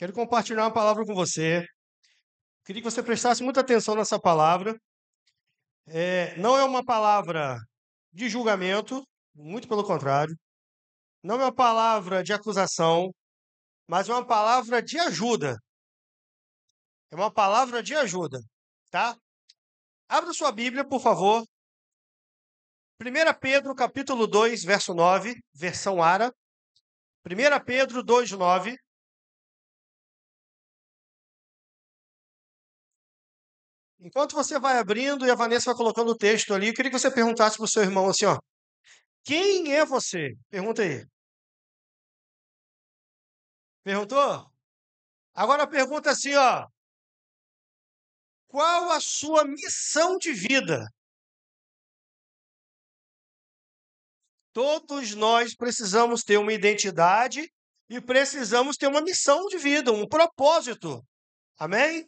Quero compartilhar uma palavra com você. Queria que você prestasse muita atenção nessa palavra. Não é uma palavra de julgamento, muito pelo contrário. Não é uma palavra de acusação, mas é uma palavra de ajuda. É uma palavra de ajuda, tá? Abra sua Bíblia, por favor. 1 Pedro, capítulo 2, verso 9, versão ARA. 1 Pedro 2, 9. Enquanto você vai abrindo e a Vanessa vai colocando o texto ali, eu queria que você perguntasse para o seu irmão assim, ó. Quem é você? Pergunta aí. Perguntou? Agora pergunta assim, ó. Qual a sua missão de vida? Todos nós precisamos ter uma identidade e precisamos ter uma missão de vida, um propósito. Amém?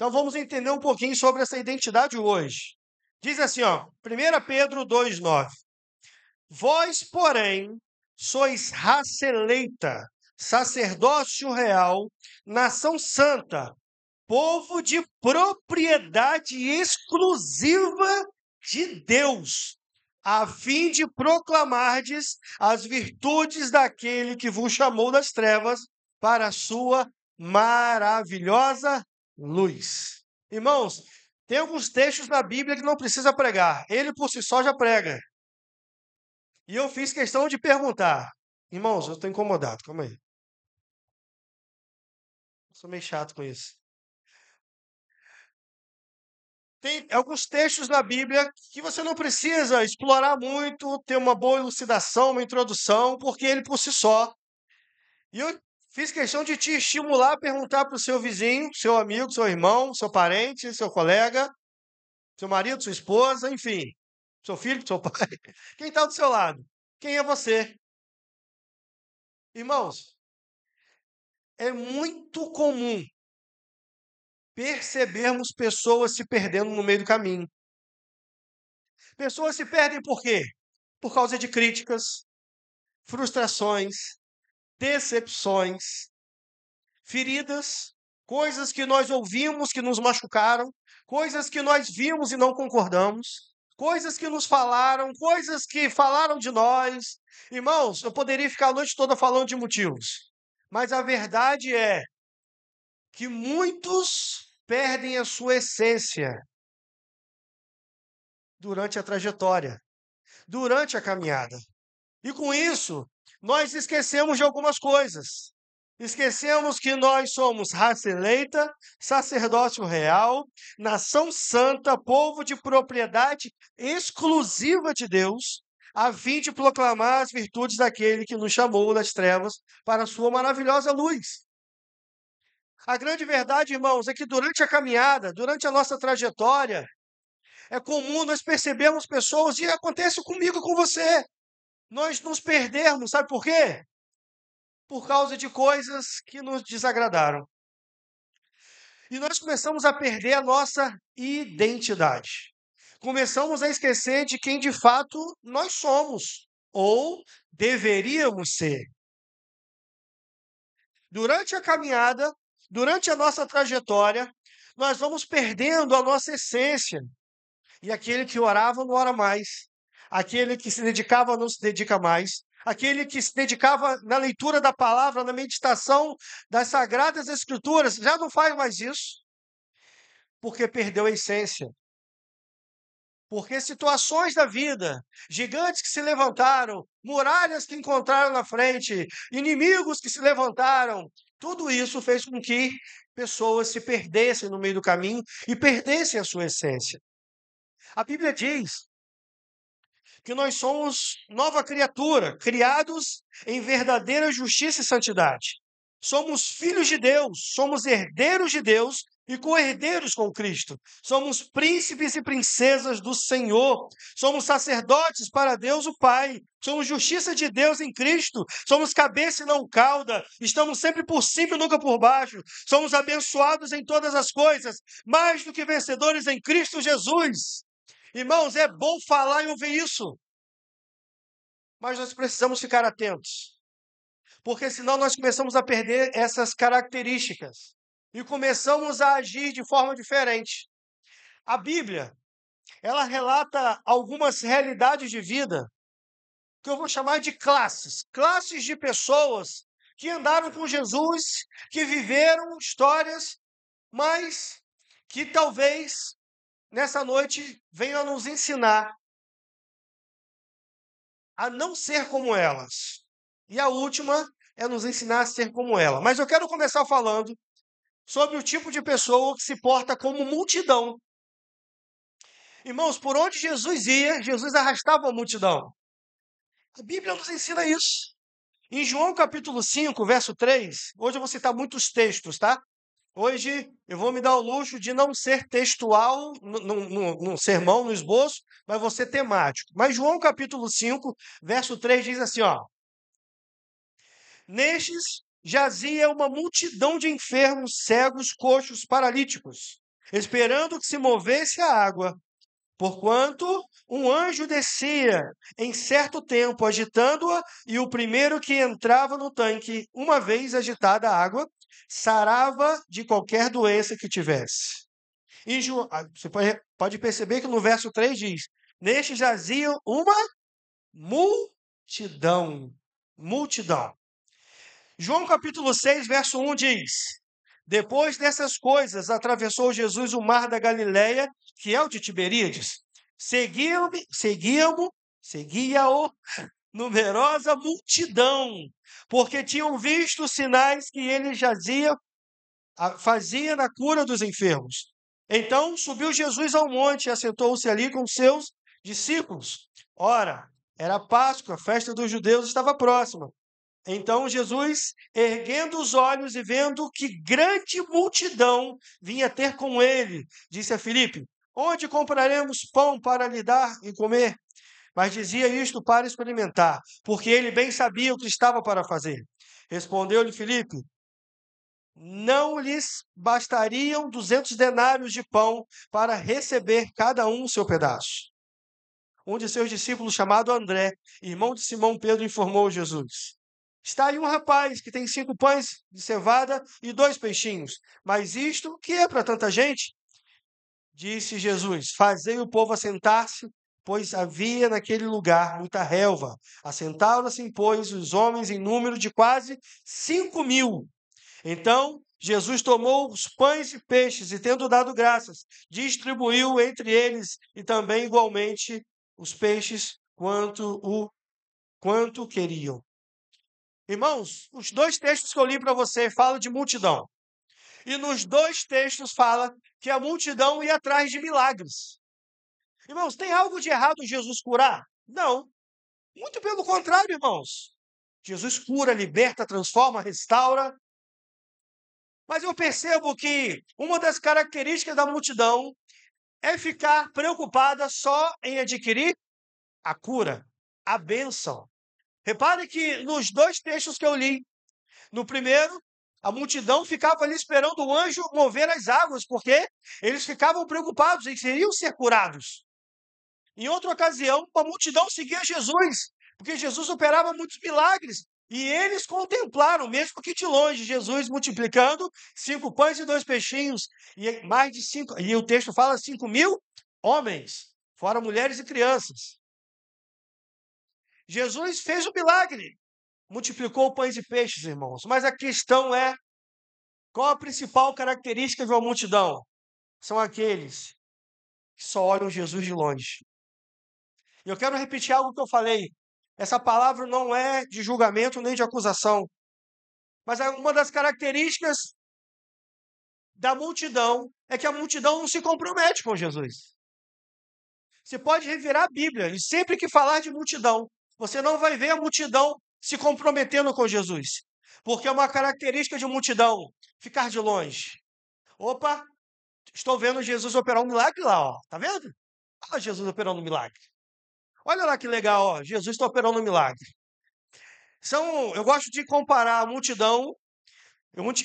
Então vamos entender um pouquinho sobre essa identidade hoje. Diz assim, ó, 1 Pedro 2,9. Vós, porém, sois raça eleita, sacerdócio real, nação santa, povo de propriedade exclusiva de Deus, a fim de proclamardes as virtudes daquele que vos chamou das trevas para a sua maravilhosa luz. Irmãos, tem alguns textos na Bíblia que não precisa pregar, ele por si só já prega. E eu fiz questão de perguntar. Irmãos, eu estou incomodado, calma aí. Sou meio chato com isso. Tem alguns textos na Bíblia que você não precisa explorar muito, ter uma boa elucidação, uma introdução, porque ele por si só. E eu fiz questão de te estimular a perguntar para o seu vizinho, seu amigo, seu irmão, seu parente, seu colega, seu marido, sua esposa, enfim, seu filho, seu pai, quem está do seu lado. Quem é você? Irmãos, é muito comum percebermos pessoas se perdendo no meio do caminho. Pessoas se perdem por quê? Por causa de críticas, frustrações, decepções, feridas, coisas que nós ouvimos que nos machucaram, coisas que nós vimos e não concordamos, coisas que nos falaram, coisas que falaram de nós. Irmãos, eu poderia ficar a noite toda falando de motivos, mas a verdade é que muitos perdem a sua essência durante a trajetória, durante a caminhada. E com isso, nós esquecemos de algumas coisas. Esquecemos que nós somos raça eleita, sacerdócio real, nação santa, povo de propriedade exclusiva de Deus, a fim de proclamar as virtudes daquele que nos chamou das trevas para a sua maravilhosa luz. A grande verdade, irmãos, é que durante a caminhada, durante a nossa trajetória, é comum nós percebermos pessoas, e acontece comigo e com você, nós nos perdermos, sabe por quê? Por causa de coisas que nos desagradaram. E nós começamos a perder a nossa identidade. Começamos a esquecer de quem de fato nós somos, ou deveríamos ser. Durante a caminhada, durante a nossa trajetória, nós vamos perdendo a nossa essência. E aquele que orava não ora mais. Aquele que se dedicava não se dedica mais. Aquele que se dedicava na leitura da palavra, na meditação das sagradas escrituras, já não faz mais isso, porque perdeu a essência. Porque situações da vida, gigantes que se levantaram, muralhas que encontraram na frente, inimigos que se levantaram, tudo isso fez com que pessoas se perdessem no meio do caminho e perdessem a sua essência. A Bíblia diz que nós somos nova criatura, criados em verdadeira justiça e santidade. Somos filhos de Deus, somos herdeiros de Deus e co-herdeiros com Cristo. Somos príncipes e princesas do Senhor. Somos sacerdotes para Deus o Pai. Somos justiça de Deus em Cristo. Somos cabeça e não cauda. Estamos sempre por cima e nunca por baixo. Somos abençoados em todas as coisas, mais do que vencedores em Cristo Jesus. Irmãos, é bom falar e ouvir isso, mas nós precisamos ficar atentos, porque senão nós começamos a perder essas características e começamos a agir de forma diferente. A Bíblia, ela relata algumas realidades de vida que eu vou chamar de classes de pessoas que andaram com Jesus, que viveram histórias, mas que talvez nessa noite venham nos ensinar a não ser como elas. E a última é nos ensinar a ser como ela. Mas eu quero começar falando sobre o tipo de pessoa que se porta como multidão. Irmãos, por onde Jesus ia, Jesus arrastava a multidão. A Bíblia nos ensina isso. Em João capítulo 5, verso 3, hoje eu vou citar muitos textos, tá? Hoje eu vou me dar o luxo de não ser textual no sermão, no esboço, mas vou ser temático. Mas João capítulo 5, verso 3 diz assim, ó: Nestes jazia uma multidão de enfermos, cegos, coxos, paralíticos, esperando que se movesse a água. Porquanto um anjo descia em certo tempo, agitando-a, e o primeiro que entrava no tanque, uma vez agitada a água, sarava de qualquer doença que tivesse. E você pode perceber que no verso 3 diz: Neste jazia uma multidão. Multidão. João capítulo 6, verso 1 diz: Depois dessas coisas, atravessou Jesus o mar da Galileia, que é o de Tiberíades. Seguia-o numerosa multidão, porque tinham visto os sinais que ele fazia na cura dos enfermos. Então subiu Jesus ao monte e assentou-se ali com seus discípulos. Ora, era Páscoa, a festa dos judeus estava próxima. Então Jesus, erguendo os olhos e vendo que grande multidão vinha ter com ele, disse a Filipe: Onde compraremos pão para lhe dar e comer? Mas dizia isto para experimentar, porque ele bem sabia o que estava para fazer. Respondeu-lhe Filipe: Não lhes bastariam 200 denários de pão para receber cada um o seu pedaço. Um de seus discípulos, chamado André, irmão de Simão Pedro, informou Jesus: Está aí um rapaz que tem 5 pães de cevada e 2 peixinhos. Mas isto, o que é para tanta gente? Disse Jesus: Fazei o povo assentar-se, pois havia naquele lugar muita relva. Assentaram-se, pois, os homens em número de quase 5.000. Então Jesus tomou os pães e peixes e, tendo dado graças, distribuiu entre eles e também igualmente os peixes quanto queriam. Irmãos, os 2 textos que eu li para você falam de multidão. E nos 2 textos fala que a multidão ia atrás de milagres. Irmãos, tem algo de errado Jesus curar? Não. Muito pelo contrário, irmãos. Jesus cura, liberta, transforma, restaura. Mas eu percebo que uma das características da multidão é ficar preocupada só em adquirir a cura, a bênção. Repare que nos 2 textos que eu li, no primeiro, a multidão ficava ali esperando o anjo mover as águas, porque eles ficavam preocupados em que iriam ser curados. Em outra ocasião, a multidão seguia Jesus, porque Jesus operava muitos milagres. E eles contemplaram, mesmo que de longe, Jesus multiplicando 5 pães e 2 peixinhos, e mais de 5, e o texto fala 5.000 homens, fora mulheres e crianças. Jesus fez o milagre, multiplicou pães e peixes, irmãos. Mas a questão é, qual a principal característica de uma multidão? São aqueles que só olham Jesus de longe. E eu quero repetir algo que eu falei. Essa palavra não é de julgamento nem de acusação. Mas uma das características da multidão é que a multidão não se compromete com Jesus. Você pode revirar a Bíblia e sempre que falar de multidão, você não vai ver a multidão se comprometendo com Jesus. Porque é uma característica de multidão ficar de longe. Opa, estou vendo Jesus operar um milagre lá, ó. Tá vendo? Olha Jesus operando um milagre. Olha lá que legal, ó. Jesus está operando um milagre. Eu gosto de comparar a multidão.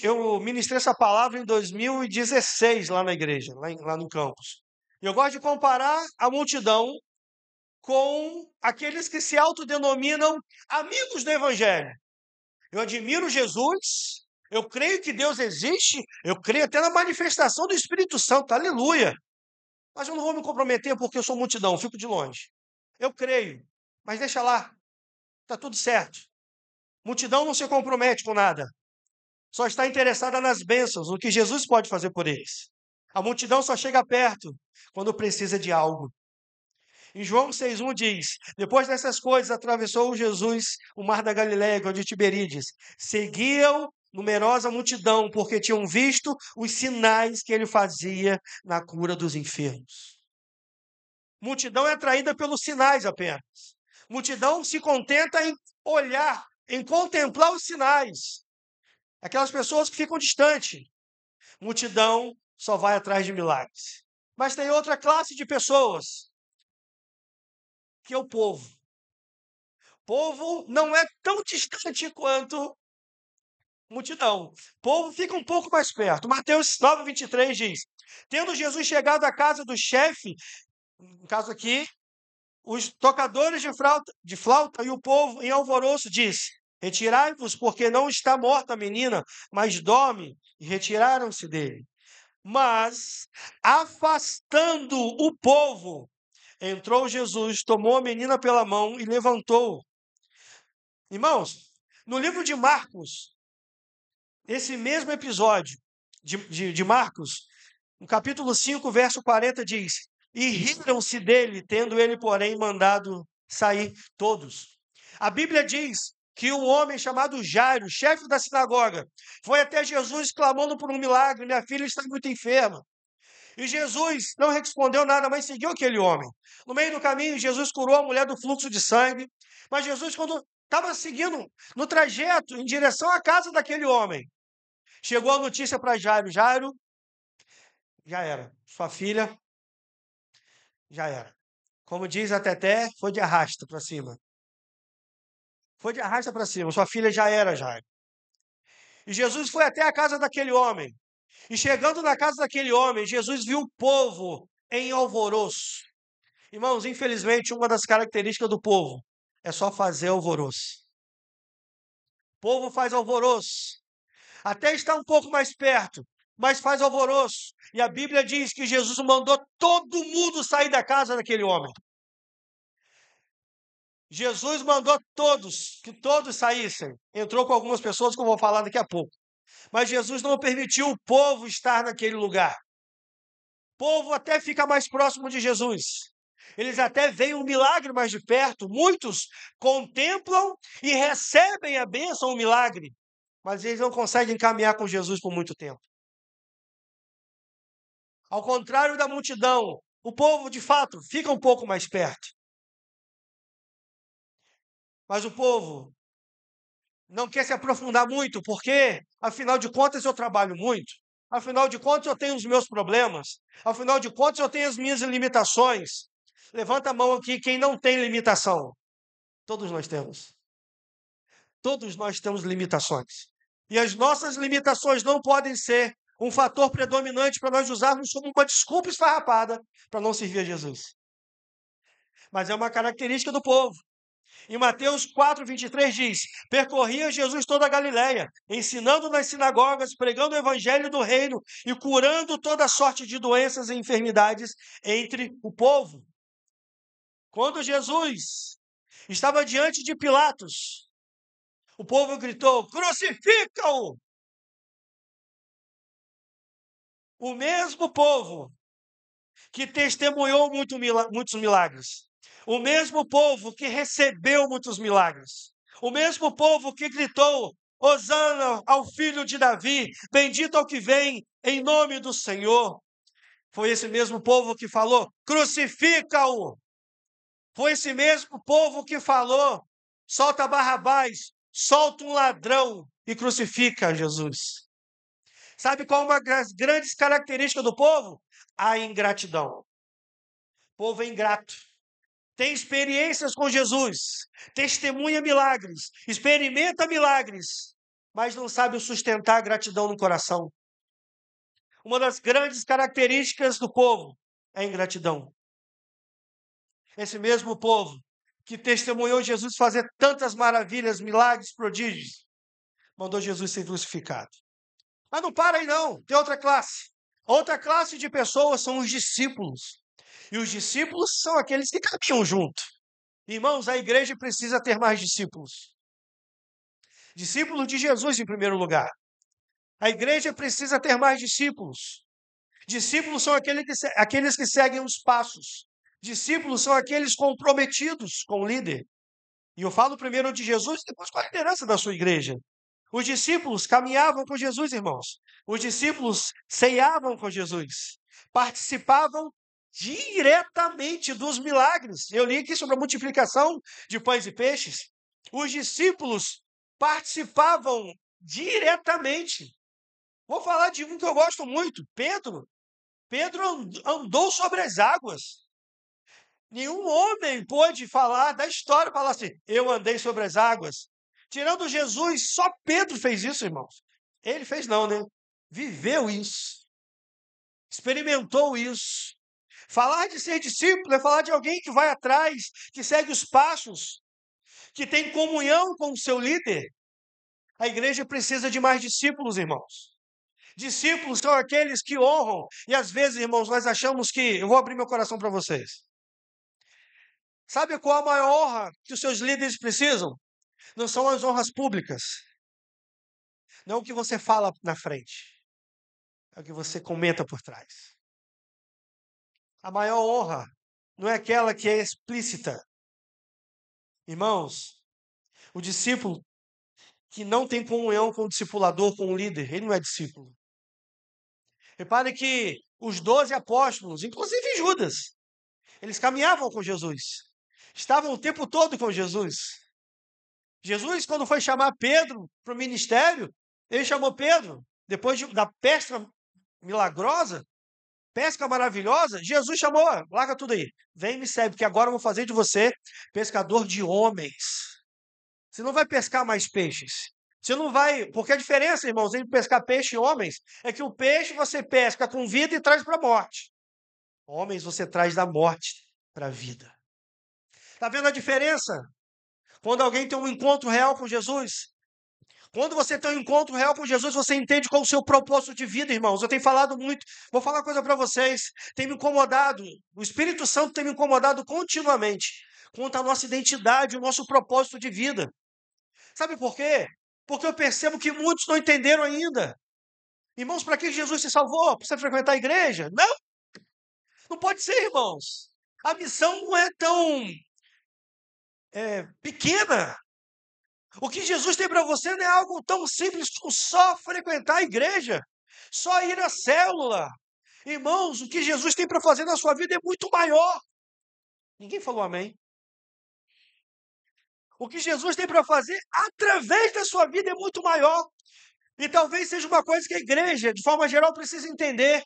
Eu ministrei essa palavra em 2016 lá na igreja, lá no campus. Eu gosto de comparar a multidão com aqueles que se autodenominam amigos do Evangelho. Eu admiro Jesus, eu creio que Deus existe, eu creio até na manifestação do Espírito Santo, aleluia. Mas eu não vou me comprometer porque eu sou multidão, fico de longe. Eu creio, mas deixa lá, está tudo certo. Multidão não se compromete com nada, só está interessada nas bênçãos, no que Jesus pode fazer por eles. A multidão só chega perto quando precisa de algo. Em João 6,1 diz: depois dessas coisas, atravessou Jesus o mar da Galiléia, de Tiberíades. Seguiam numerosa multidão, porque tinham visto os sinais que ele fazia na cura dos enfermos. Multidão é atraída pelos sinais apenas. Multidão se contenta em olhar, em contemplar os sinais. Aquelas pessoas que ficam distantes. Multidão só vai atrás de milagres. Mas tem outra classe de pessoas, que é o povo. Povo não é tão distante quanto multidão. Povo fica um pouco mais perto. Mateus 9:23 diz: tendo Jesus chegado à casa do chefe, no caso aqui, os tocadores de flauta e o povo em alvoroço disse: retirai-vos, porque não está morta a menina, mas dorme. E retiraram-se dele. Mas, afastando o povo, entrou Jesus, tomou a menina pela mão e levantou. Irmãos, no livro de Marcos, esse mesmo episódio de Marcos, no capítulo 5, verso 40, diz: e riram-se dele, tendo ele, porém, mandado sair todos. A Bíblia diz que um homem chamado Jairo, chefe da sinagoga, foi até Jesus clamando por um milagre: minha filha está muito enferma. E Jesus não respondeu nada, mas seguiu aquele homem. No meio do caminho, Jesus curou a mulher do fluxo de sangue. Mas Jesus, quando estava seguindo no trajeto em direção à casa daquele homem, chegou a notícia para Jairo: Jairo, já era. Sua filha, já era. Como diz a Teté, foi de arrasta para cima. Foi de arrasta para cima. Sua filha já era, Jairo. E Jesus foi até a casa daquele homem. E chegando na casa daquele homem, Jesus viu o povo em alvoroço. Irmãos, infelizmente, uma das características do povo é só fazer alvoroço. O povo faz alvoroço. Até está um pouco mais perto, mas faz alvoroço. E a Bíblia diz que Jesus mandou todo mundo sair da casa daquele homem. Jesus mandou que todos saíssem. Entrou com algumas pessoas que eu vou falar daqui a pouco. Mas Jesus não permitiu o povo estar naquele lugar. O povo até fica mais próximo de Jesus. Eles até veem um milagre mais de perto. Muitos contemplam e recebem a bênção, o milagre. Mas eles não conseguem caminhar com Jesus por muito tempo. Ao contrário da multidão, o povo, de fato, fica um pouco mais perto. Mas o povo não quer se aprofundar muito, porque, afinal de contas, eu trabalho muito. Afinal de contas, eu tenho os meus problemas. Afinal de contas, eu tenho as minhas limitações. Levanta a mão aqui quem não tem limitação. Todos nós temos. Todos nós temos limitações. E as nossas limitações não podem ser um fator predominante para nós usarmos como uma desculpa esfarrapada para não servir a Jesus. Mas é uma característica do povo. Em Mateus 4:23 diz: percorria Jesus toda a Galiléia, ensinando nas sinagogas, pregando o evangelho do reino e curando toda sorte de doenças e enfermidades entre o povo. Quando Jesus estava diante de Pilatos, o povo gritou: crucifica-o! O mesmo povo que testemunhou muitos milagres, o mesmo povo que recebeu muitos milagres, o mesmo povo que gritou: Hosana ao filho de Davi, bendito ao que vem em nome do Senhor. Foi esse mesmo povo que falou: crucifica-o. Foi esse mesmo povo que falou: solta Barrabás, solta um ladrão e crucifica Jesus. Sabe qual é uma das grandes características do povo? A ingratidão. O povo é ingrato. Tem experiências com Jesus, testemunha milagres, experimenta milagres, mas não sabe sustentar a gratidão no coração. Uma das grandes características do povo é a ingratidão. Esse mesmo povo que testemunhou Jesus fazer tantas maravilhas, milagres, prodígios, mandou Jesus ser crucificado. Mas não para aí não, tem outra classe. Outra classe de pessoas são os discípulos. E os discípulos são aqueles que caminham junto. Irmãos, a igreja precisa ter mais discípulos. Discípulos de Jesus em primeiro lugar. A igreja precisa ter mais discípulos. Discípulos são aqueles que seguem os passos. Discípulos são aqueles comprometidos com o líder. E eu falo primeiro de Jesus, depois com a liderança da sua igreja. Os discípulos caminhavam com Jesus, irmãos. Os discípulos ceiavam com Jesus. Participavam diretamente dos milagres. Eu li aqui sobre a multiplicação de pães e peixes. Os discípulos participavam diretamente. Vou falar de um que eu gosto muito, Pedro. Pedro andou sobre as águas. Nenhum homem pôde falar da história, falar assim, eu andei sobre as águas. Tirando Jesus, só Pedro fez isso, irmãos. Ele fez não, né? Viveu isso. Experimentou isso. Falar de ser discípulo é falar de alguém que vai atrás, que segue os passos, que tem comunhão com o seu líder. A igreja precisa de mais discípulos, irmãos. Discípulos são aqueles que honram. E às vezes, irmãos, nós achamos que... Eu vou abrir meu coração para vocês. Sabe qual a maior honra que os seus líderes precisam? Não são as honras públicas. Não é o que você fala na frente. É o que você comenta por trás. A maior honra não é aquela que é explícita. Irmãos, o discípulo que não tem comunhão com o discipulador, com o líder, ele não é discípulo. Repare que os 12 apóstolos, inclusive Judas, eles caminhavam com Jesus. Estavam o tempo todo com Jesus. Jesus, quando foi chamar Pedro para o ministério, ele chamou Pedro, depois da pesca milagrosa, pesca maravilhosa, Jesus chamou, larga tudo aí, vem e me segue, porque agora eu vou fazer de você pescador de homens. Você não vai pescar mais peixes. Você não vai, porque a diferença, irmãos, entre pescar peixe e homens, é que o peixe você pesca com vida e traz para a morte. Homens você traz da morte para a vida. Está vendo a diferença? Quando alguém tem um encontro real com Jesus, quando você tem um encontro real com Jesus, você entende qual é o seu propósito de vida, irmãos. Eu tenho falado muito, vou falar uma coisa para vocês, tem me incomodado, o Espírito Santo tem me incomodado continuamente quanto à nossa identidade, o nosso propósito de vida. Sabe por quê? Porque eu percebo que muitos não entenderam ainda. Irmãos, para que Jesus se salvou? Para você frequentar a igreja? Não, não pode ser, irmãos. A missão não é tão pequena. O que Jesus tem para você não é algo tão simples como só frequentar a igreja, só ir à célula. Irmãos, o que Jesus tem para fazer na sua vida é muito maior. Ninguém falou amém. O que Jesus tem para fazer através da sua vida é muito maior. E talvez seja uma coisa que a igreja, de forma geral, precisa entender.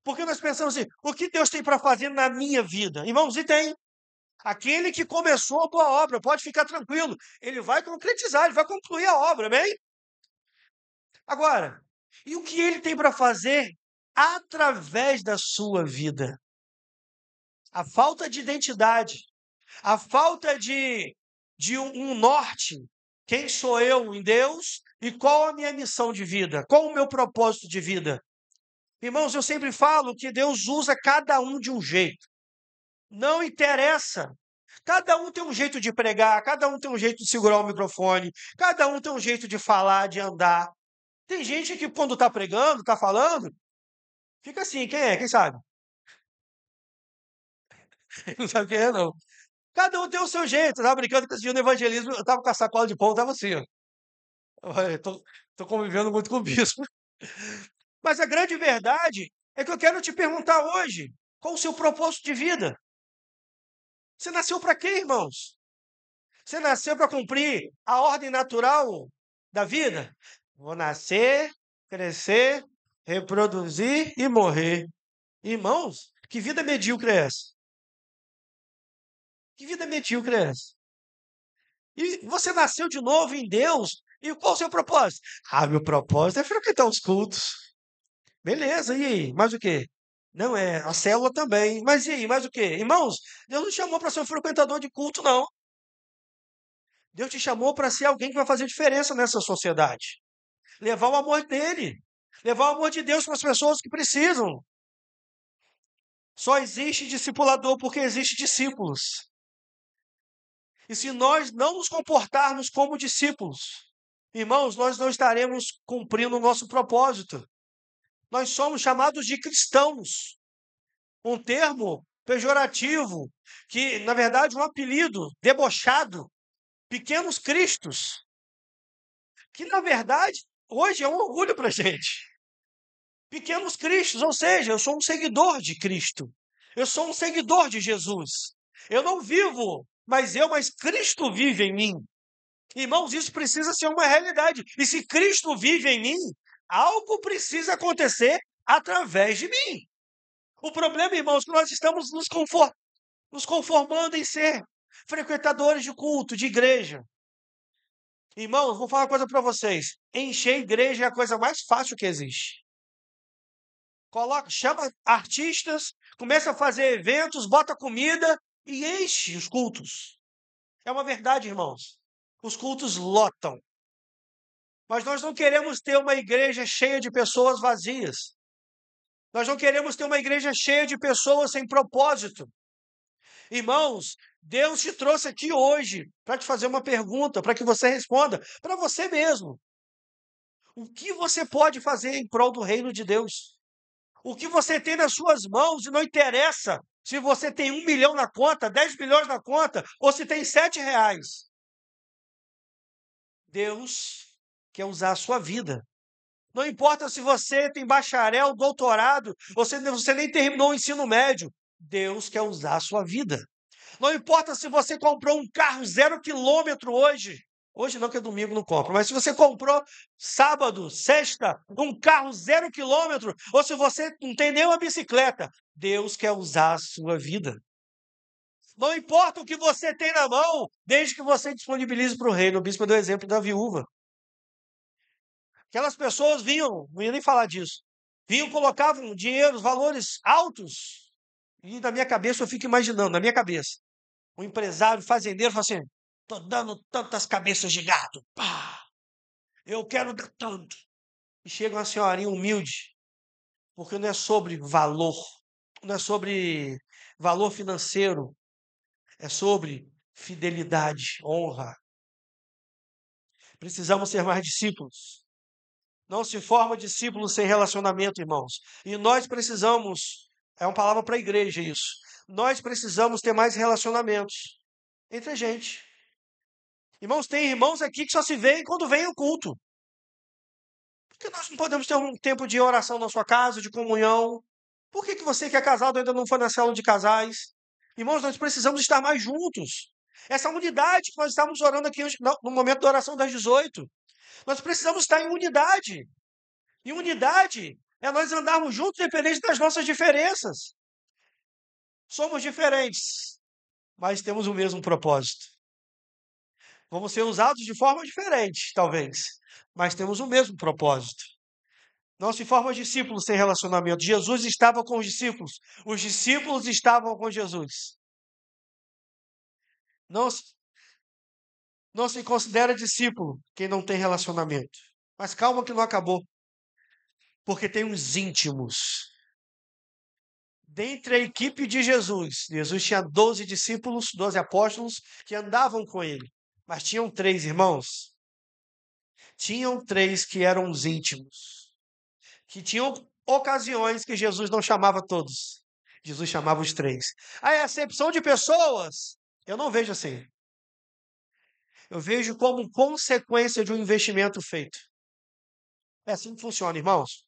Porque nós pensamos assim, o que Deus tem para fazer na minha vida? Irmãos, e tem. Aquele que começou a boa obra, pode ficar tranquilo. Ele vai concretizar, ele vai concluir a obra, amém? Agora, e o que ele tem para fazer através da sua vida? A falta de identidade, a falta de um norte. Quem sou eu em Deus e qual a minha missão de vida? Qual o meu propósito de vida? Irmãos, eu sempre falo que Deus usa cada um de um jeito. Não interessa. Cada um tem um jeito de pregar, cada um tem um jeito de segurar o microfone, cada um tem um jeito de falar, de andar. Tem gente que quando está pregando, está falando, fica assim, quem é? Quem sabe? Não sabe quem é, não. Cada um tem o seu jeito. Eu estava brincando com esse dia no evangelismo, eu estava com a sacola de pão, estava assim, ó. Estou convivendo muito com o bispo. Mas a grande verdade é que eu quero te perguntar hoje, qual o seu propósito de vida? Você nasceu para quê, irmãos? Você nasceu para cumprir a ordem natural da vida? Vou nascer, crescer, reproduzir e morrer. Irmãos, que vida medíocre é essa? Que vida medíocre é essa? E você nasceu de novo em Deus. E qual o seu propósito? Ah, meu propósito é frequentar os cultos. Beleza, e aí? Mais o quê? Não é, a célula também. Mas e aí, mais o quê? Irmãos, Deus não te chamou para ser um frequentador de culto, não. Deus te chamou para ser alguém que vai fazer diferença nessa sociedade. levar o amor dele, levar o amor de Deus para as pessoas que precisam. Só existe discipulador porque existe discípulos. E se nós não nos comportarmos como discípulos, irmãos, nós não estaremos cumprindo o nosso propósito. Nós somos chamados de cristãos, um termo pejorativo, que, na verdade, um apelido debochado, pequenos cristos, que, na verdade, hoje é um orgulho para a gente. Pequenos cristos, ou seja, eu sou um seguidor de Cristo. Eu sou um seguidor de Jesus. Eu não vivo, mas Cristo vive em mim. Irmãos, isso precisa ser uma realidade. E se Cristo vive em mim, algo precisa acontecer através de mim. O problema, irmãos, é que nós estamos nos conformando em ser frequentadores de culto, de igreja. Irmãos, vou falar uma coisa para vocês. Encher igreja é a coisa mais fácil que existe. Chama artistas, começa a fazer eventos, bota comida e enche os cultos. É uma verdade, irmãos. Os cultos lotam. Mas nós não queremos ter uma igreja cheia de pessoas vazias. Nós não queremos ter uma igreja cheia de pessoas sem propósito. Irmãos, Deus te trouxe aqui hoje para te fazer uma pergunta, para que você responda para você mesmo. O que você pode fazer em prol do reino de Deus? O que você tem nas suas mãos, e não interessa se você tem 1 milhão na conta, 10 milhões na conta, ou se tem R$ 7. Deus quer usar a sua vida. Não importa se você tem bacharel, doutorado, você nem terminou o ensino médio. Deus quer usar a sua vida. Não importa se você comprou um carro 0 km hoje. Hoje não, que é domingo, não compra. Mas se você comprou sábado, sexta, um carro 0 km, ou se você não tem nenhuma bicicleta, Deus quer usar a sua vida. Não importa o que você tem na mão, desde que você disponibilize para o reino. O bispo deu o exemplo da viúva. Aquelas pessoas vinham, não ia nem falar disso, vinham, colocavam dinheiro, valores altos. E na minha cabeça, eu fico imaginando, na minha cabeça, um empresário, fazendeiro, fala assim: estou dando tantas cabeças de gado, pá, eu quero dar tanto. E chega uma senhorinha humilde, porque não é sobre valor, não é sobre valor financeiro, é sobre fidelidade, honra. Precisamos ser mais discípulos. Não se forma discípulo sem relacionamento, irmãos. E nós precisamos, é uma palavra para a igreja isso, nós precisamos ter mais relacionamentos entre a gente. Irmãos, tem irmãos aqui que só se veem quando vem o culto. Por que nós não podemos ter um tempo de oração na sua casa, de comunhão? Por que você que é casado ainda não foi na célula de casais? Irmãos, nós precisamos estar mais juntos. Essa unidade que nós estamos orando aqui no momento da oração das 18. Nós precisamos estar em unidade. E unidade é nós andarmos juntos, independente das nossas diferenças. Somos diferentes, mas temos o mesmo propósito. Vamos ser usados de forma diferente, talvez, mas temos o mesmo propósito. Não se forma discípulos sem relacionamento. Jesus estava com os discípulos estavam com Jesus. Não, não se considera discípulo quem não tem relacionamento. Mas calma que não acabou, porque tem uns íntimos. Dentre a equipe de Jesus, Jesus tinha 12 discípulos, 12 apóstolos que andavam com ele. Mas tinham 3 irmãos. Tinham 3 que eram os íntimos. Que tinham ocasiões que Jesus não chamava todos. Jesus chamava os 3. A acepção de pessoas, eu não vejo assim. Eu vejo como consequência de um investimento feito. É assim que funciona, irmãos.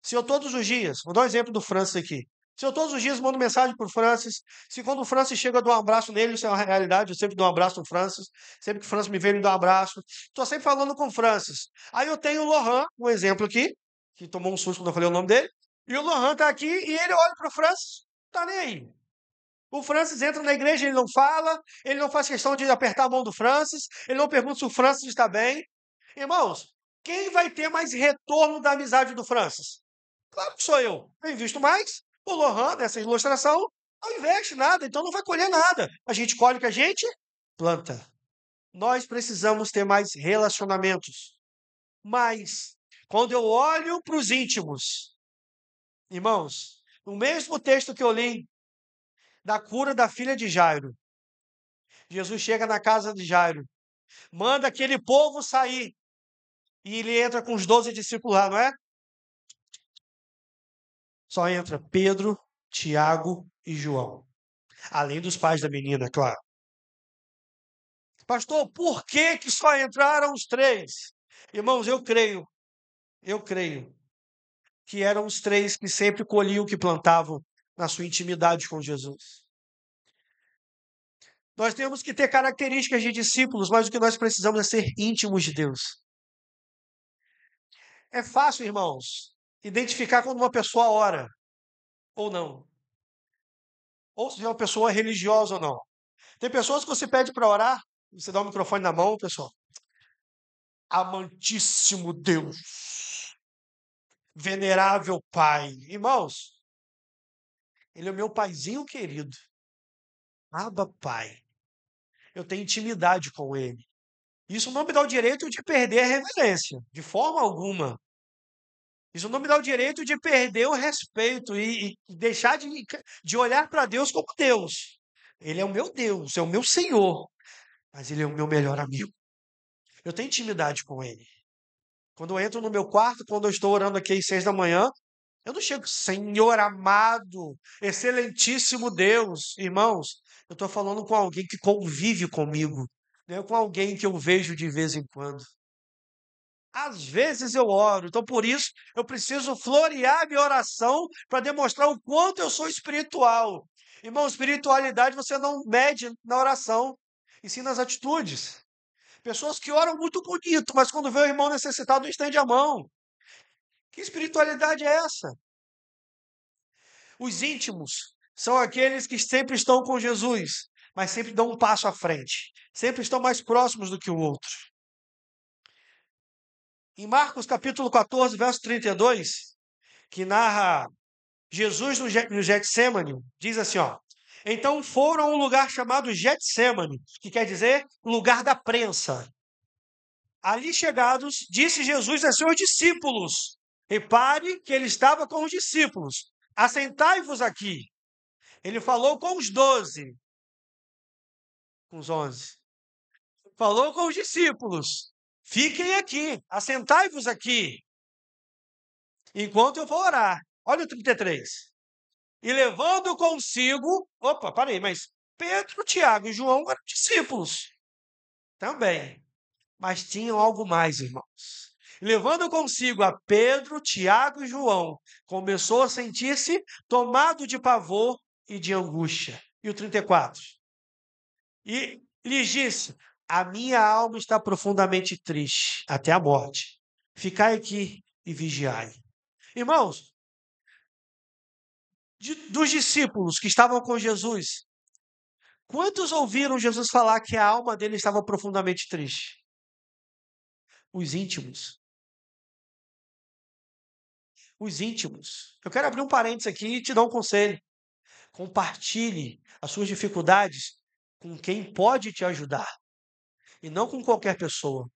Se eu todos os dias, vou dar um exemplo do Francis aqui. Se eu todos os dias mando mensagem para o Francis, se quando o Francis chega eu dou um abraço nele, isso é uma realidade, eu sempre dou um abraço no Francis, sempre que o Francis me vê, ele dá um abraço. Estou sempre falando com o Francis. Aí eu tenho o Lohan, um exemplo aqui, que tomou um susto quando eu falei o nome dele, e o Lohan está aqui e ele olha para o Francis, está nem aí. O Francis entra na igreja, ele não fala, ele não faz questão de apertar a mão do Francis, ele não pergunta se o Francis está bem. Irmãos, quem vai ter mais retorno da amizade do Francis? Claro que sou eu. Eu invisto mais. O Lohan, nessa ilustração, não investe nada, então não vai colher nada. A gente colhe o que a gente planta. Nós precisamos ter mais relacionamentos. Mas, quando eu olho para os íntimos, irmãos, no mesmo texto que eu li da cura da filha de Jairo, Jesus chega na casa de Jairo, manda aquele povo sair, e ele entra com os 12 discípulos lá, não é? Só entra Pedro, Tiago e João. Além dos pais da menina, é claro. Pastor, por que que só entraram os três? Irmãos, eu creio que eram os três que sempre colhiam o que plantavam na sua intimidade com Jesus. Nós temos que ter características de discípulos, mas o que nós precisamos é ser íntimos de Deus. É fácil, irmãos, identificar quando uma pessoa ora ou não, ou se é uma pessoa religiosa ou não. Tem pessoas que você pede para orar, você dá o microfone na mão, pessoal. Amantíssimo Deus, venerável Pai. Irmãos, ele é o meu paizinho querido. Abba, Pai. Eu tenho intimidade com ele. Isso não me dá o direito de perder a reverência, de forma alguma. Isso não me dá o direito de perder o respeito e deixar de olhar para Deus como Deus. Ele é o meu Deus, é o meu Senhor, mas ele é o meu melhor amigo. Eu tenho intimidade com ele. Quando eu entro no meu quarto, quando eu estou orando aqui às 6 da manhã, eu não chego, Senhor amado, excelentíssimo Deus. Irmãos, eu estou falando com alguém que convive comigo, não é com alguém que eu vejo de vez em quando. Às vezes eu oro, então por isso eu preciso florear minha oração para demonstrar o quanto eu sou espiritual. Irmão, espiritualidade você não mede na oração, e sim nas atitudes. Pessoas que oram muito bonito, mas quando vê o irmão necessitado, não estende a mão. Que espiritualidade é essa? Os íntimos são aqueles que sempre estão com Jesus, mas sempre dão um passo à frente, sempre estão mais próximos do que o outro. Em Marcos capítulo 14, verso 32, que narra Jesus no Getsêmani, diz assim, ó: então foram a um lugar chamado Getsêmani, que quer dizer lugar da prensa. Ali chegados, disse Jesus a seus discípulos, repare que ele estava com os discípulos, assentai-vos aqui. Ele falou com os 12, com os 11. Falou com os discípulos, fiquem aqui, assentai-vos aqui, enquanto eu vou orar. Olha o 33. E levando consigo, opa, parei, mas Pedro, Tiago e João eram discípulos também, mas tinham algo mais, irmãos. E levando consigo a Pedro, Tiago e João, começou a sentir-se tomado de pavor e de angústia. E o 34. E lhes disse: a minha alma está profundamente triste, até a morte. Ficai aqui e vigiai. Irmãos, dos discípulos que estavam com Jesus, quantos ouviram Jesus falar que a alma dele estava profundamente triste? Os íntimos. Os íntimos. Eu quero abrir um parênteses aqui e te dar um conselho. Compartilhe as suas dificuldades com quem pode te ajudar e não com qualquer pessoa.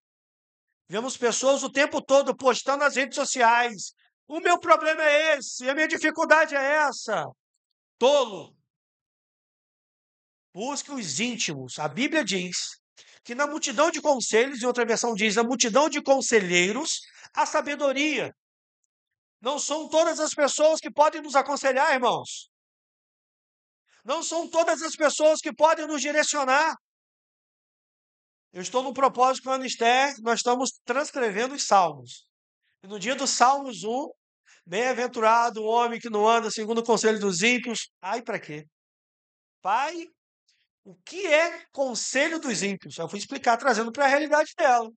Vemos pessoas o tempo todo postando nas redes sociais. O meu problema é esse, a minha dificuldade é essa. Tolo. Busque os íntimos. A Bíblia diz que na multidão de conselhos, em outra versão diz, na multidão de conselheiros, há sabedoria. Não são todas as pessoas que podem nos aconselhar, irmãos. Não são todas as pessoas que podem nos direcionar. Eu estou no propósito com a Anister, nós estamos transcrevendo os Salmos. E no dia do Salmos 1, bem-aventurado o homem que não anda segundo o conselho dos ímpios. Ai, para quê? Pai, o que é conselho dos ímpios? Eu fui explicar, trazendo para a realidade dela.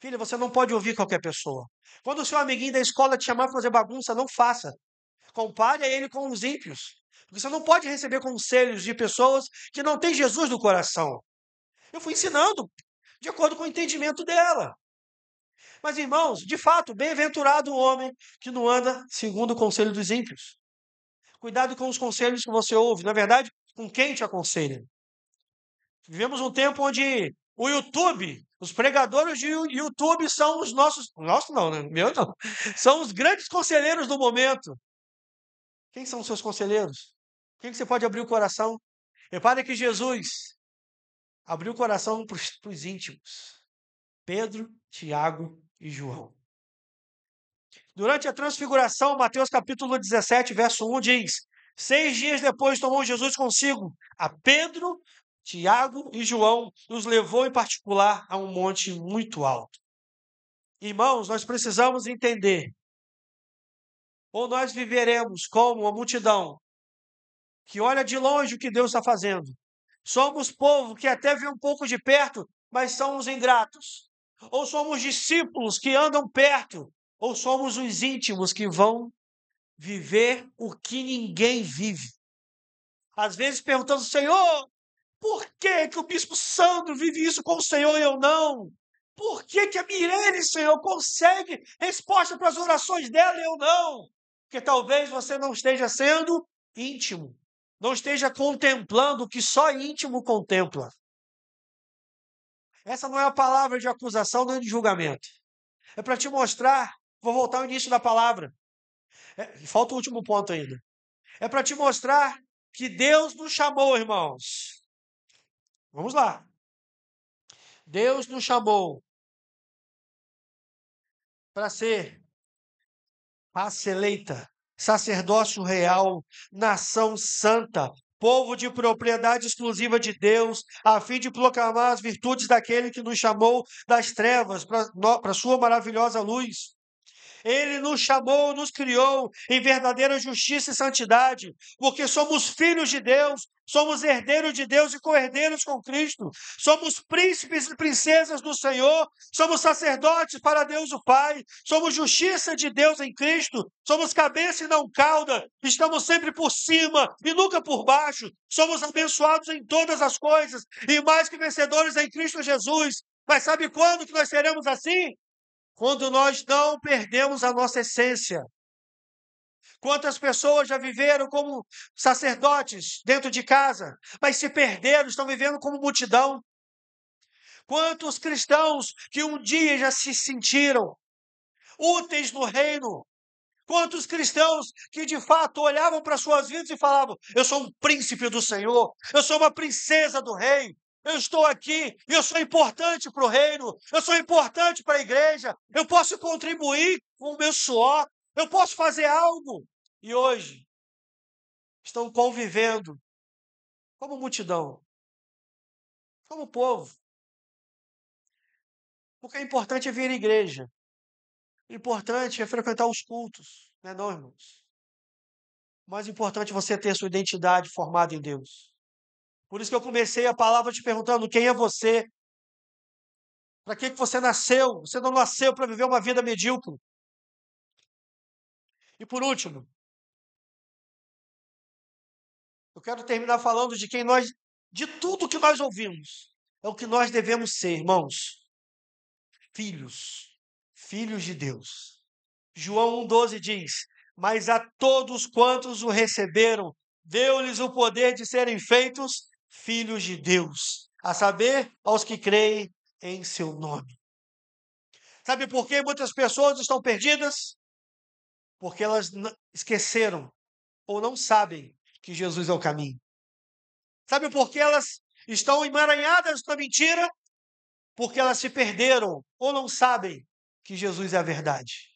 Filha, você não pode ouvir qualquer pessoa. Quando o seu amiguinho da escola te chamar para fazer bagunça, não faça. Compare ele com os ímpios. Porque você não pode receber conselhos de pessoas que não têm Jesus no coração. Eu fui ensinando de acordo com o entendimento dela. Mas, irmãos, de fato, bem-aventurado o homem que não anda segundo o conselho dos ímpios. Cuidado com os conselhos que você ouve. Na verdade, com quem te aconselha. Vivemos um tempo onde O YouTube, os pregadores de YouTube são os nossos, nosso não, né? Meu não, são os grandes conselheiros do momento. Quem são os seus conselheiros? Quem que você pode abrir o coração? Repare que Jesus abriu o coração para os íntimos. Pedro, Tiago e João. Durante a transfiguração, Mateus capítulo 17, verso 1 diz: 6 dias depois tomou Jesus consigo a Pedro, Tiago e João, e os levou em particular a um monte muito alto. Irmãos, nós precisamos entender, ou nós viveremos como uma multidão que olha de longe o que Deus está fazendo. Somos povo que até vê um pouco de perto, mas somos ingratos. Ou somos discípulos que andam perto, ou somos os íntimos que vão viver o que ninguém vive. Às vezes perguntando, Senhor, por que que o Bispo Sandro vive isso com o Senhor e eu não? Por que que a Mirelle, Senhor, consegue resposta para as orações dela e eu não? Porque talvez você não esteja sendo íntimo, não esteja contemplando o que só íntimo contempla. Essa não é a palavra de acusação nem de julgamento. É para te mostrar, vou voltar ao início da palavra. Falta o último ponto ainda. É para te mostrar que Deus nos chamou, irmãos. Vamos lá. Deus nos chamou para ser raça eleita, sacerdócio real, nação santa, povo de propriedade exclusiva de Deus, a fim de proclamar as virtudes daquele que nos chamou das trevas para a sua maravilhosa luz. Ele nos chamou, nos criou em verdadeira justiça e santidade, porque somos filhos de Deus, somos herdeiros de Deus e co-herdeiros com Cristo, somos príncipes e princesas do Senhor, somos sacerdotes para Deus o Pai, somos justiça de Deus em Cristo, somos cabeça e não cauda, estamos sempre por cima e nunca por baixo, somos abençoados em todas as coisas e mais que vencedores em Cristo Jesus. Mas sabe quando que nós seremos assim? Quando nós não perdemos a nossa essência. Quantas pessoas já viveram como sacerdotes dentro de casa, mas se perderam, estão vivendo como multidão? Quantos cristãos que um dia já se sentiram úteis no reino? Quantos cristãos que de fato olhavam para suas vidas e falavam: eu sou um príncipe do Senhor, eu sou uma princesa do rei, eu estou aqui, eu sou importante para o reino, eu sou importante para a igreja, eu posso contribuir com o meu suor, eu posso fazer algo. E hoje estão convivendo como multidão, como povo. Porque é importante é vir à igreja, o importante é frequentar os cultos, não é não, irmãos? O mais importante é você ter sua identidade formada em Deus. Por isso que eu comecei a palavra te perguntando quem é você, para que que você nasceu? Você não nasceu para viver uma vida medíocre. E por último, eu quero terminar falando de quem nós, de tudo que nós ouvimos, é o que nós devemos ser, irmãos, filhos, filhos de Deus. João 1,12 diz: mas a todos quantos o receberam, deu-lhes o poder de serem feitos filhos de Deus, a saber, aos que creem em seu nome. Sabe por que muitas pessoas estão perdidas? Porque elas esqueceram ou não sabem que Jesus é o caminho. Sabe por que elas estão emaranhadas na mentira? Porque elas se perderam ou não sabem que Jesus é a verdade.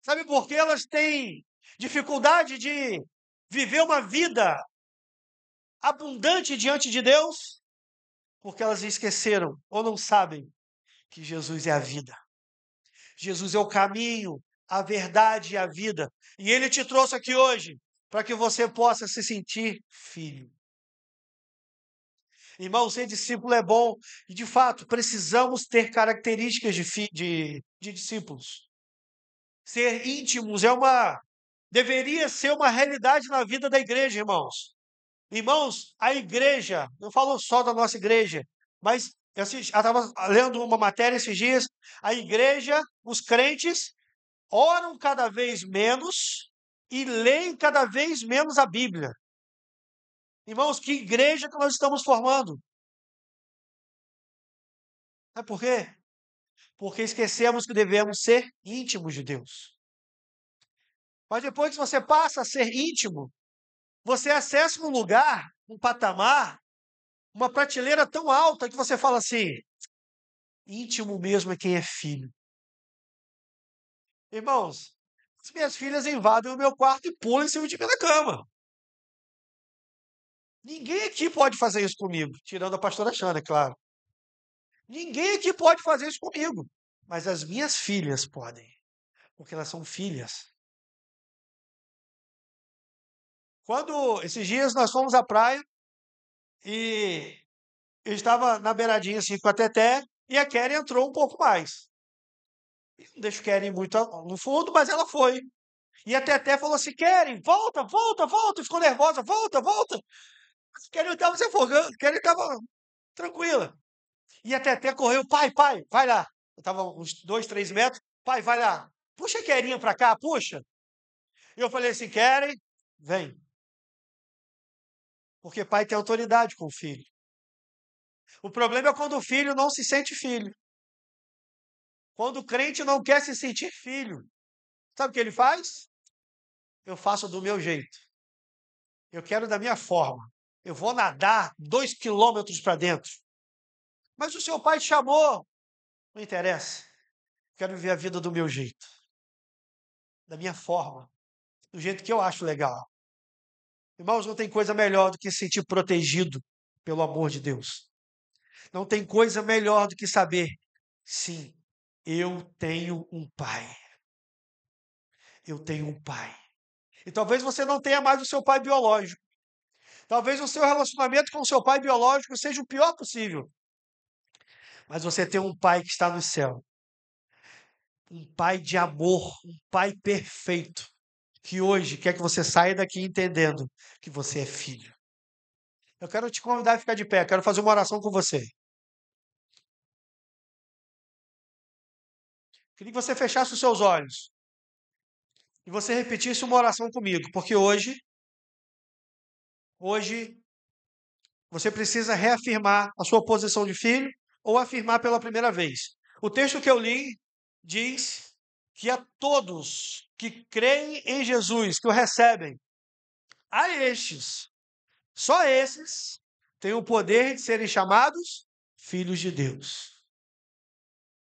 Sabe por que elas têm dificuldade de viver uma vida abundante diante de Deus? Porque elas esqueceram ou não sabem que Jesus é a vida. Jesus é o caminho, a verdade e a vida. E Ele te trouxe aqui hoje para que você possa se sentir filho. Irmão, ser discípulo é bom e, de fato, precisamos ter características de discípulos. Ser íntimos deveria ser uma realidade na vida da igreja, irmãos. Irmãos, a igreja, não falo só da nossa igreja, mas eu estava lendo uma matéria esses dias, a igreja, os crentes, oram cada vez menos e leem cada vez menos a Bíblia. Irmãos, que igreja que nós estamos formando? Sabe por quê? Porque esquecemos que devemos ser íntimos de Deus. Mas depois que você passa a ser íntimo, você acessa um lugar, um patamar, uma prateleira tão alta que você fala assim: íntimo mesmo é quem é filho. Irmãos, as minhas filhas invadem o meu quarto e pulam em cima de mim na cama. Ninguém aqui pode fazer isso comigo, tirando a pastora Xana, é claro. Ninguém aqui pode fazer isso comigo, mas as minhas filhas podem, porque elas são filhas. Quando esses dias nós fomos à praia e eu estava na beiradinha assim com a Teté e a Kelly entrou um pouco mais. Eu não deixo Kelly muito no fundo, mas ela foi. E a Teté falou assim: Kelly, volta, volta, volta. Ficou nervosa, volta, volta. Mas Kelly não estava se afogando, Kelly estava tranquila. E a Teté correu: pai, pai, vai lá. Eu estava uns 2, 3 metros. Pai, vai lá. Puxa a Kelly para cá, puxa. E eu falei assim: Kelly, vem. Porque pai tem autoridade com o filho. O problema é quando o filho não se sente filho. Quando o crente não quer se sentir filho. Sabe o que ele faz? Eu faço do meu jeito. Eu quero da minha forma. Eu vou nadar 2 quilômetros para dentro. Mas o seu pai te chamou. Não interessa. Quero viver a vida do meu jeito. Da minha forma. Do jeito que eu acho legal. Irmãos, não tem coisa melhor do que se sentir protegido pelo amor de Deus. Não tem coisa melhor do que saber, sim, eu tenho um pai. Eu tenho um pai. E talvez você não tenha mais o seu pai biológico. Talvez o seu relacionamento com o seu pai biológico seja o pior possível. Mas você tem um pai que está no céu. Um pai de amor, um pai perfeito. Que hoje quer que você saia daqui entendendo que você é filho. Eu quero te convidar a ficar de pé, quero fazer uma oração com você. Queria que você fechasse os seus olhos e você repetisse uma oração comigo, porque hoje você precisa reafirmar a sua posição de filho ou afirmar pela primeira vez. O texto que eu li diz que a todos que creem em Jesus, que o recebem, a estes, só esses, têm o poder de serem chamados filhos de Deus.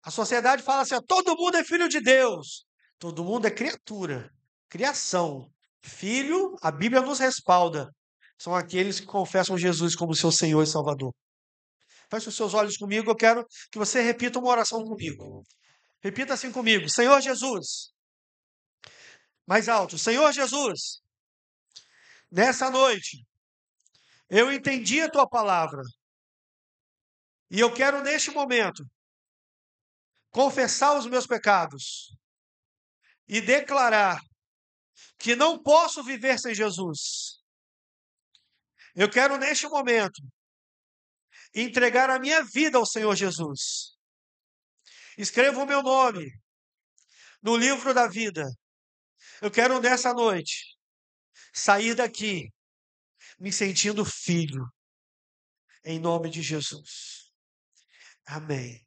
A sociedade fala assim: ó, todo mundo é filho de Deus, todo mundo é criatura, criação. Filho, a Bíblia nos respalda, são aqueles que confessam Jesus como seu Senhor e Salvador. Feche os seus olhos comigo, eu quero que você repita uma oração comigo. Repita assim comigo: Senhor Jesus. Mais alto: Senhor Jesus, nessa noite eu entendi a tua palavra e eu quero neste momento confessar os meus pecados e declarar que não posso viver sem Jesus. Eu quero neste momento entregar a minha vida ao Senhor Jesus. Escreva o meu nome no livro da vida. Eu quero nessa noite sair daqui me sentindo filho, em nome de Jesus. Amém.